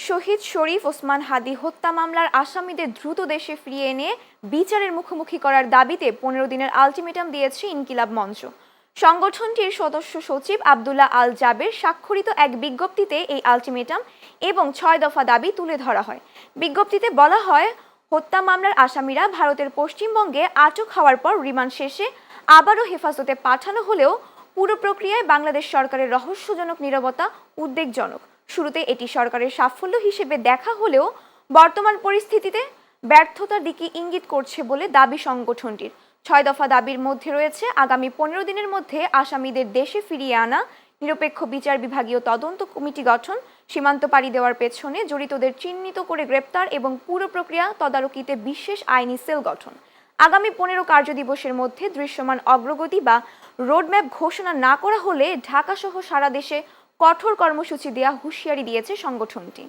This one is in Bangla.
শহীদ শরীফ ওসমান হাদি হত্যা মামলার আসামিদের দ্রুত দেশে ফিরিয়ে এনে বিচারের মুখোমুখি করার দাবিতে 15 দিনের আলটিমেটাম দিয়েছে ইনকিলাব মঞ্চ। সংগঠনটির সদস্য সচিব আব্দুল্লাহ আল জাবের স্বাক্ষরিত এক বিজ্ঞপ্তিতে এই আলটিমেটাম এবং 6 দফা দাবি তুলে ধরা হয়। বিজ্ঞপ্তিতে বলা হয়, হত্যা মামলার আসামিরা ভারতের পশ্চিমবঙ্গে আটক হওয়ার পর রিমান্ড শেষে আবারও হেফাজতে পাঠানো হলেও পুরো প্রক্রিয়ায় বাংলাদেশ সরকারের রহস্যজনক নীরবতা উদ্বেগজনক। শুরুতে এটি সরকারের সাফল্য হিসেবে দেখা হলেও বর্তমান পরিস্থিতিতে ব্যর্থতার দিকে ইঙ্গিত করছে বলে দাবি সংগঠনটির। 6 দফা দাবির মধ্যে রয়েছে আগামী 15 দিনের মধ্যে আসামিদের দেশে ফিরিয়ে আনা, নিরপেক্ষ বিচার বিভাগীয় তদন্ত কমিটি গঠন, সীমান্ত পাড়ি দেওয়ার পেছনে জড়িতদের চিহ্নিত করে গ্রেপ্তার এবং পুরো প্রক্রিয়া তদারকিতে বিশেষ আইনি সেল গঠন। আগামী 15 কার্যদিবসের মধ্যে দৃশ্যমান অগ্রগতি বা রোডম্যাপ ঘোষণা না করা হলে ঢাকা সহ সারা দেশে কঠোর কর্মসূচি দেওয়া হুঁশিয়ারি দিয়েছে সংগঠনটি।